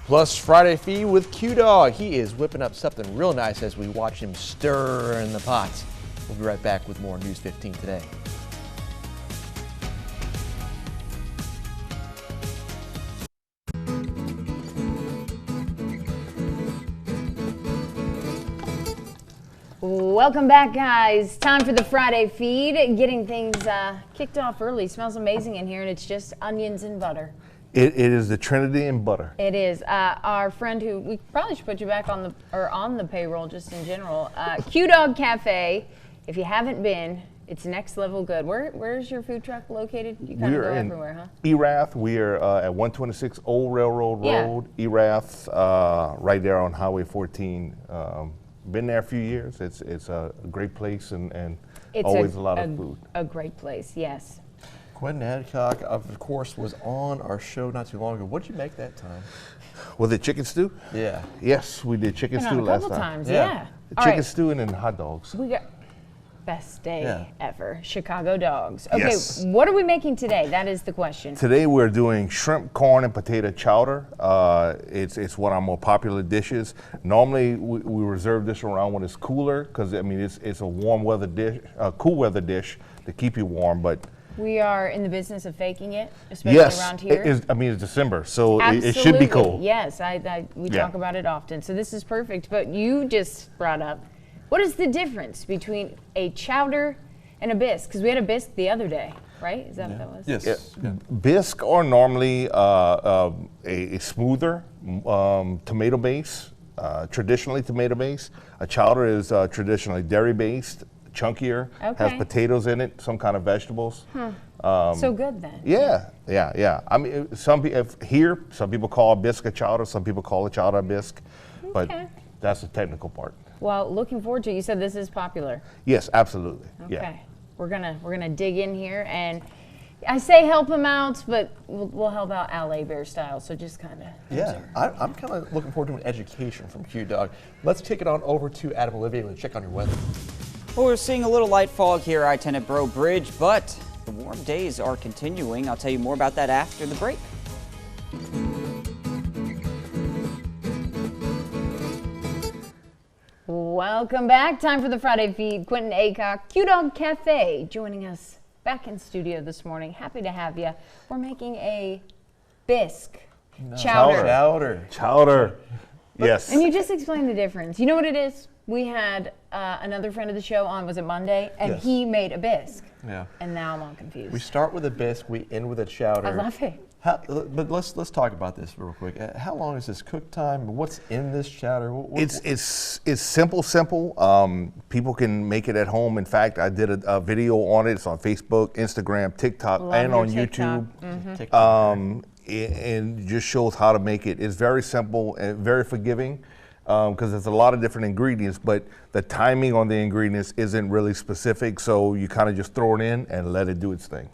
Plus Friday feed with QDog. He is whipping up something real nice as we watch him stir in the pots. We'll be right back with more News 15 today. Welcome back, guys. Time for the Friday feed. Getting things kicked off early. Smells amazing in here, and it's just onions and butter. It is the Trinity and butter. It is. Our friend who, we probably should put you back on the payroll just in general. QDog Cafe. If you haven't been, it's next level good. Where's your food truck located? You kind of go everywhere, huh? Erath. We are at 126 Old Railroad Road, Erath, right there on Highway 14. Been there a few years. It's a great place and it's always a lot of food. A great place, yes. Quentin Adcock, of course, was on our show not too long ago. What did you make that time? Was it chicken stew? Yeah. Yes, we did chicken stew last time. A couple times, yeah. Chicken stew and then hot dogs. We got best day ever. Chicago dogs. Okay, yes. What are we making today? That is the question. Today we're doing shrimp, corn, and potato chowder. It's one of our more popular dishes. Normally we reserve this around when it's cooler because I mean it's a warm weather dish, cool weather dish to keep you warm, but. We are in the business of faking it, especially around here. Yes, it's December, so it should be cold. Yes, we talk about it often, so this is perfect. But you just brought up, what is the difference between a chowder and a bisque? Because we had a bisque the other day, right? Is that what that was? Yes. Yeah. Bisque are normally a smoother tomato base, traditionally tomato base. A chowder is traditionally dairy based. Chunkier, has potatoes in it, some kind of vegetables. So good then. Yeah. I mean, some people call a bisque a chowder, some people call a chowder a bisque, but that's the technical part. Well, looking forward to it. You said this is popular. Yes, absolutely. Okay. Yeah. We're gonna dig in here, and I say help him out, but we'll help out LA Bear style. So just kind of. Yeah, I'm kind of looking forward to an education from QDog. Let's take it on over to Adam Olivier and check on your weather. Well, we're seeing a little light fog here at I-10 at Bro Bridge, but the warm days are continuing. I'll tell you more about that after the break. Welcome back. Time for the Friday feed. Quentin Adcock, QDog Cafe, joining us back in studio this morning. Happy to have you. We're making a bisque chowder. Chowder. Yes. And you just explained the difference. You know what it is? We had another friend of the show on, was it Monday? And he made a bisque. Yeah. And now I'm all confused. We start with a bisque, we end with a chowder. I love it. But let's talk about this real quick. How long is this cook time? What's in this chowder? It's simple. People can make it at home. In fact, I did a video on it. It's on Facebook, Instagram, TikTok, and on YouTube. Mm-hmm. And just shows how to make it. It's very simple and very forgiving. Because there's a lot of different ingredients, but the timing on the ingredients isn't really specific, so you kind of just throw it in and let it do its thing.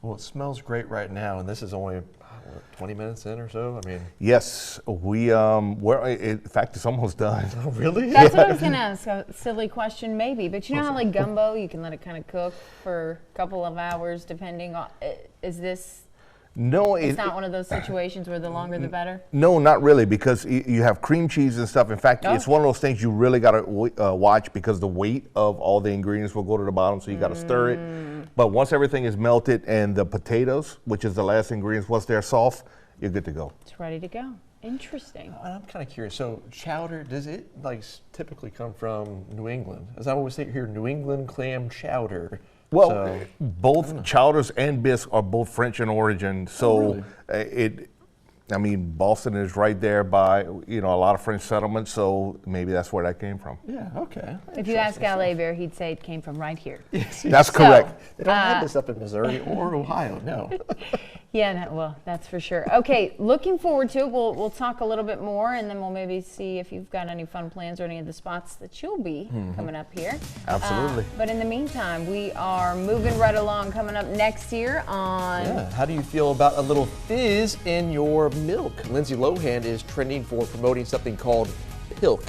Well, it smells great right now, and this is only 20 minutes in or so. I mean, yes, in fact, it's almost done. Oh, really? That's what I was gonna ask. A silly question, maybe, but you know how like gumbo, you can let it kind of cook for a couple of hours, depending on. Is this? No, it's not one of those situations where the longer the better? No, not really, because you have cream cheese and stuff. In fact, it's one of those things you really got to watch because the weight of all the ingredients will go to the bottom, so you got to stir it. But once everything is melted and the potatoes, which is the last ingredients, once they're soft, you're good to go. It's ready to go. Interesting. I'm kind of curious. So chowder, does it typically come from New England? As I always say here, New England clam chowder. Well, both chowders and bisque are both French in origin, so Boston is right there by a lot of French settlements, so maybe that's where that came from. Yeah, okay. If you ask LA Bear, he'd say it came from right here. Yes, that's correct. They don't have this up in Missouri or Ohio, no. Yeah, that's for sure. Okay, looking forward to it. We'll talk a little bit more, and then we'll maybe see if you've got any fun plans or any of the spots that you'll be coming up here. Absolutely. But in the meantime, we are moving right along. Coming up next year on. Yeah. How do you feel about a little fizz in your milk? Lindsay Lohan is trending for promoting something called Pilk.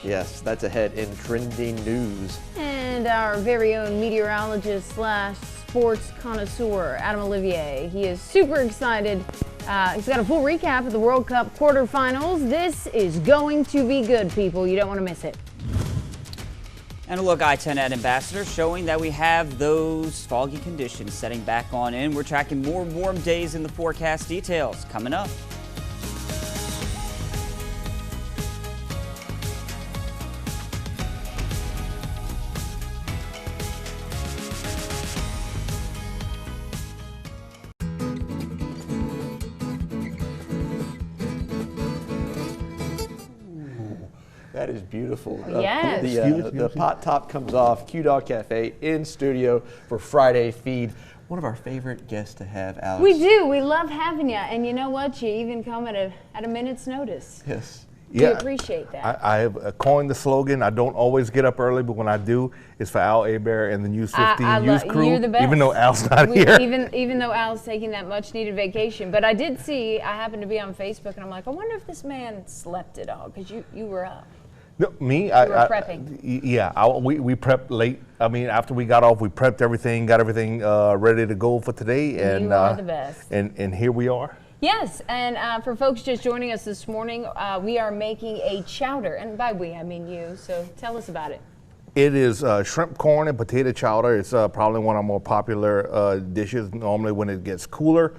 Yes, that's ahead in trending news. And our very own meteorologist / sports connoisseur, Adam Olivier. He is super excited He's got a full recap of the World Cup quarterfinals. This is going to be good, people. You don't want to miss it. And a look I-10 at Ambassador showing that we have those foggy conditions setting back on in. We're tracking more warm days in the forecast. Details coming up. That is beautiful. Yes. The pot top comes off. QDog Cafe in studio for Friday feed. One of our favorite guests to have, Alex. We do. We love having you. And you know what? You even come at a minute's notice. Yes. We appreciate that. I have coined the slogan. I don't always get up early, but when I do, it's for Al Hebert and the News15 news crew. You're the best. Even though Al's not here. Even though Al's taking that much needed vacation. But I did see, I happened to be on Facebook, and I'm like, I wonder if this man slept at all, because you were up. No, me, You were prepping. We prepped late. I mean, after we got off, we prepped everything, got everything ready to go for today. And you are the best. And here we are. Yes, and for folks just joining us this morning, we are making a chowder. And by we, I mean you. So tell us about it. It is shrimp, corn, and potato chowder. It's probably one of our more popular dishes normally when it gets cooler.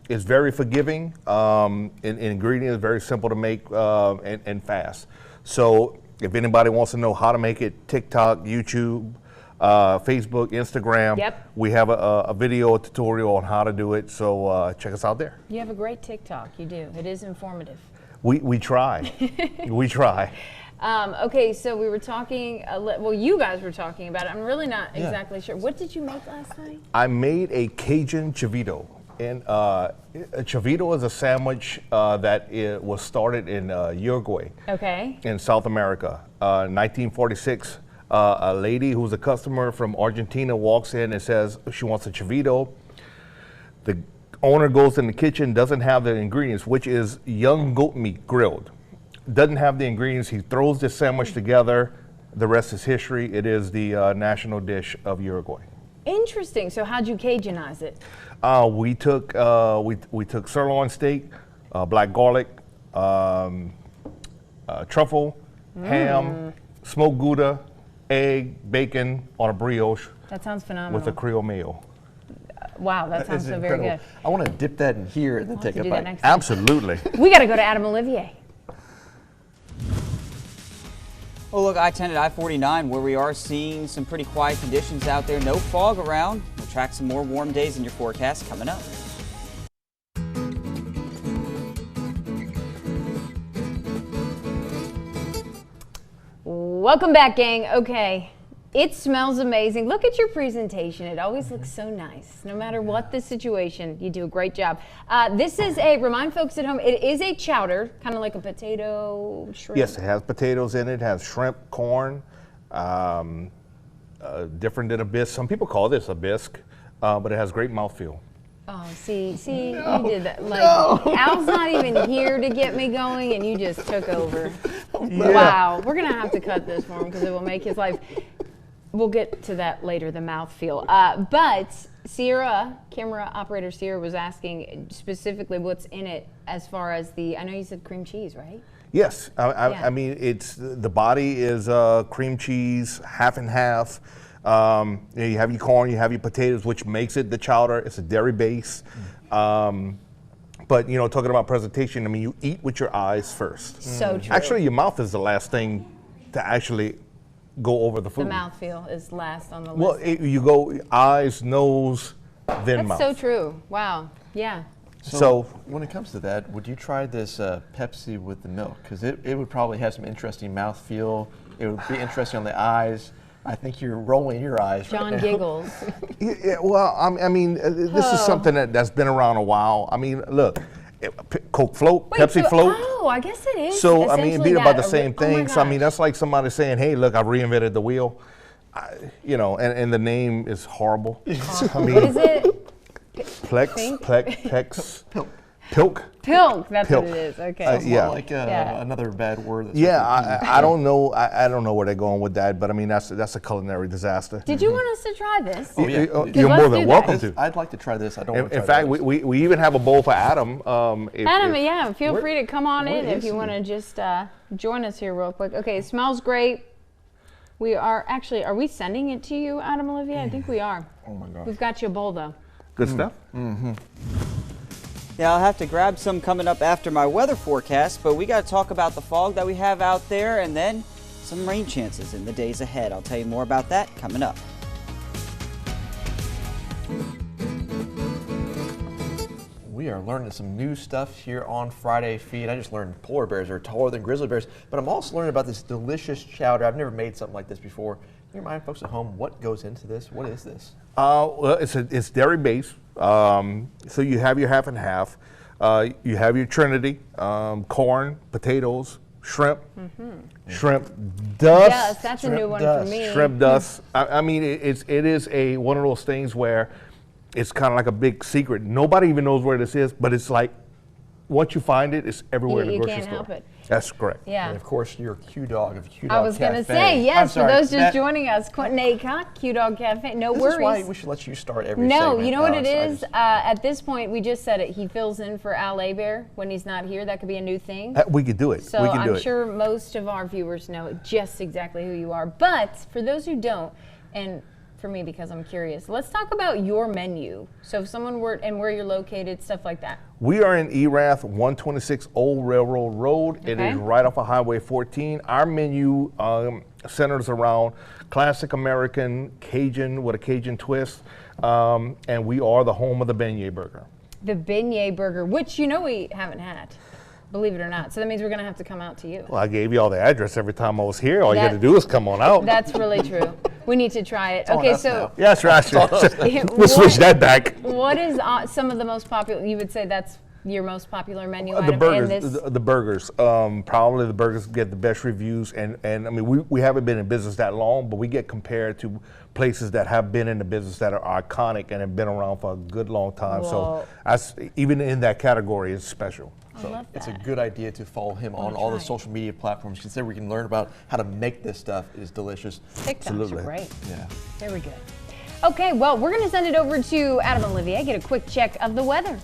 It's very forgiving. In ingredients, very simple to make and fast. So if anybody wants to know how to make it, TikTok, YouTube, Facebook, Instagram, Yep. we have a video tutorial on how to do it. So check us out there. You have a great TikTok. You do. It is informative. We try. We try. Okay, so we were talking, well, you guys were talking about it. I'm really not exactly sure. What did you make last night? I made a Cajun chavito. And a chavito is a sandwich that was started in Uruguay, Okay. in South America. 1946, a lady who's a customer from Argentina walks in and says she wants a chavito. The owner goes in the kitchen, doesn't have the ingredients, which is young goat meat grilled. Doesn't have the ingredients. He throws this sandwich together. The rest is history. It is the national dish of Uruguay. Interesting. So how'd you Cajuanize it? We took sirloin steak, black garlic, truffle, ham, smoked Gouda, egg, bacon on a brioche That sounds phenomenal. with a Creole mayo. Wow, that sounds is so very incredible. good. I want to dip that in here and then We'll take have a to do that bite. next time. Absolutely. We got to go to Adam Olivier. Well, look, I-10 at I-49, where we are seeing some pretty quiet conditions out there. No fog around. We'll track some more warm days in your forecast coming up. Welcome back, gang. Okay, it smells amazing. Look at your presentation. It always looks so nice. No matter what the situation, you do a great job. This is remind folks at home, it is a chowder, kind of like a potato shrimp. Yes, it has potatoes in it. It has shrimp, corn, different than a bisque. Some people call this a bisque, but it has great mouthfeel. Oh, see, you did that. Like, Al's not even here to get me going, and you just took over. Wow, we're gonna have to cut this for him because it will make his life. We'll get to that later, the mouthfeel. But Sierra, camera operator Sierra, was asking specifically what's in it as far as the. I know you said cream cheese, right? Yes, Yeah. I mean it's the body is cream cheese, half and half. You have your corn, you have your potatoes, which makes it the chowder. It's a dairy base. But you know, talking about presentation, I mean, you eat with your eyes first. So true. Actually, your mouth is the last thing to actually go over the the food. mouthfeel is last on the Well, list. you go eyes, nose, then That's mouth. so true. Wow. Yeah. So when it comes to that, would you try this Pepsi with the milk? Because it would probably have some interesting mouthfeel. It would be interesting on the eyes. I think you're rolling your eyes John right now. giggles. yeah, well, I mean, this is something that's been around a while. I mean, look, Coke float, Wait, Pepsi so- float. Oh, I guess it is. So I mean, it'd be essentially about the that. same Oh my thing. So I mean, gosh. that's like somebody saying, "Hey, look, I've reinvented the wheel." You know, and the name is horrible. I mean, What is it? Plex, Pink? Plex, Pilk. Pilk, that's Pilk. what it is. Okay. Sounds yeah. like Yeah. another bad word. That's Yeah, I don't know. I don't know where they're going with that, but I mean that's a culinary disaster. Did you want us to try this? Oh, yeah. You're let's more do than that. welcome to. I'd like to try this. I don't want to In try fact, the we even have a bowl for Adam. Adam, yeah, feel free to come on where in if is you he? want to just join us here real quick. Okay, it smells great. We are actually, are we sending it to you, Adam Olivier? I think we are. Oh my God. We've got you a bowl though. Good stuff. Yeah, I'll have to grab some coming up after my weather forecast, but we got to talk about the fog that we have out there and then some rain chances in the days ahead. I'll tell you more about that coming up. We are learning some new stuff here on Friday Feed. I just learned polar bears are taller than grizzly bears, but I'm also learning about this delicious chowder. I've never made something like this before. Can you remind folks at home what goes into this? What is this? Well, it's dairy based. So you have your half and half. You have your Trinity, corn, potatoes, shrimp, shrimp dust. Yes, that's a new Shrimp one dust. for me. Shrimp dust. I mean, it is one of those things where it's kind of like a big secret. Nobody even knows where this is, but it's like once you find it, it's everywhere in the You grocery can't store. help it. That's correct. Yeah. And of course, your QDog of QDog I was going to Cafe. say, I'm yes, for sorry, those just Matt, joining us, Quentin Aycock, QDog Cafe, no This is why worries. we should let you start every No, segment, you know what it Alex. is? At this point, we just said it. He fills in for Al Abear when he's not here. That could be a new thing. We could do it. So we can do I'm it. sure most of our viewers know just exactly who you are. But for those who don't, and for me because I'm curious, let's talk about your menu. So if someone were, and where you're located, stuff like that. We are in Erath, 126 Old Railroad Road. It Okay. is right off of Highway 14. Our menu centers around classic American Cajun with a Cajun twist, and we are the home of the beignet burger. The beignet burger, which you know we haven't had, believe it or not. So that means we're going to have to come out to you. Well, I gave you all the address every time I was here. All you had to That- do is come on out. That's really true. We need to try it. on Okay, us so now. Yeah, that's right. We'll switch that back. what is some of the most popular, you would say that's your most popular menu The item? burgers, and this, the burgers. Probably the burgers get the best reviews, and I mean we haven't been in business that long, but we get compared to places that have been in the business that are iconic and have been around for a good long time. Whoa. So even in that category, it's special. I love It's a that. good idea to follow him on wanna all the try it. social media platforms. You can say we can learn about how to make this stuff. It is delicious. TikToks are Absolutely. great. Yeah. Very good. Okay, well, we're going to send it over to Adam Olivier, get a quick check of the weather.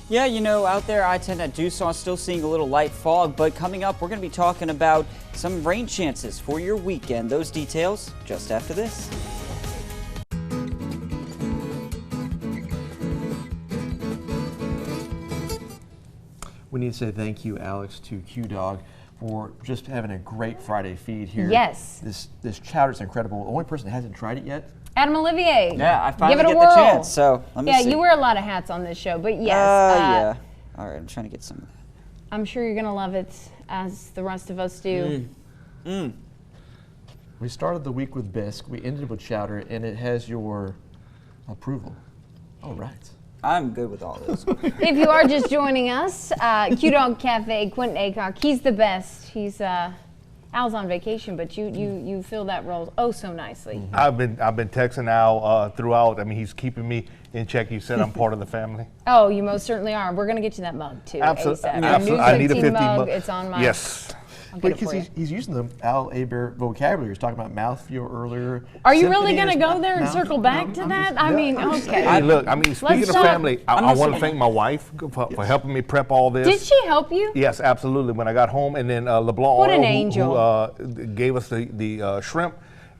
Yeah, you know, out there, I-10 at Deuce, still seeing a little light fog, but coming up, we're going to be talking about some rain chances for your weekend. Those details just after this. We need to say thank you, Alex, to QDog for just having a great Friday feed here. Yes. This chowder is incredible. The only person that hasn't tried it yet. Adam Olivier. Yeah, I finally give it a get whirl. the chance, so let me see. Yeah, you wear a lot of hats on this show, but yes. Yeah. All right, I'm trying to get some of that. I'm sure you're going to love it, as the rest of us do. We started the week with bisque. We ended with chowder, and it has your approval. All right. I'm good with all this. If you are just joining us, QDog Cafe, Quentin Aycock, he's the best. He's Al's on vacation, but you fill that role oh so nicely. I've been texting Al throughout. I mean, he's keeping me in check. He said I'm part of the family. Oh, you most certainly are. We're going to get you that mug too. Absolutely. ASAP. Absolutely. News I need a 15 15 mug. mug. It's on my. Yes. I'll get it Because for you. he's using the Al Aber vocabulary. He was talking about mouthfeel earlier. Are you really Symphony going to is go there and mouthfeel. circle back to I'm that? just- I yeah, mean, I'm just okay. Hey, look, I mean, speaking of talk. family, I want to thank my wife for helping me prep all this. Did she help you? Yes, absolutely. When I got home, and then LeBlanc What an Oil, angel. who gave us the shrimp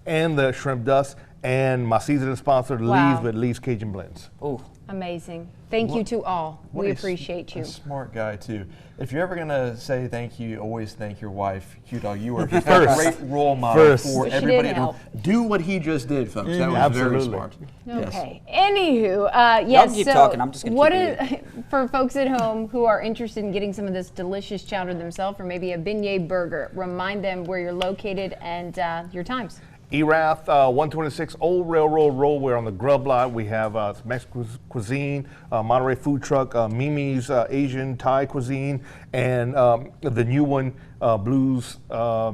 and the shrimp dust, and my seasoning sponsor, Wow. Lee's with Lee's Cajun Blends. Oh, Amazing. Thank you to all. What We a appreciate you. A smart guy too. If you're ever gonna say thank you, always thank your wife, QDog. You are just a great role model First. for She did everybody. to help. Do what he just did, folks. That was very Absolutely. smart. Yes. Okay. Anywho, yes. keep so talking. I'm just gonna what keep is for folks at home who are interested in getting some of this delicious chowder themselves, or maybe a beignet burger? Remind them where you're located and your times. Erath, 126 Old Railroad Road. We're on the grub lot. We have Mexican cuisine, Monterey food truck, Mimi's Asian Thai cuisine, and the new one,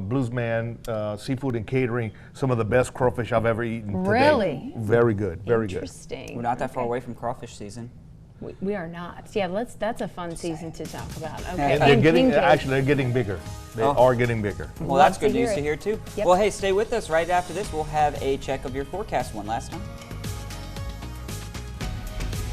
Bluesman Seafood and Catering. Some of the best crawfish I've ever eaten today. Really? Very good. Very good. Interesting. we're not that far away from crawfish season. We are not. Yeah, that's a fun season to talk about. Okay. And they're getting, king cake. actually, they're getting bigger. They are getting bigger. Well, that's Love to good news hear to it. hear too. Yep. Well, hey, stay with us. Right after this, we'll have a check of your forecast one last time.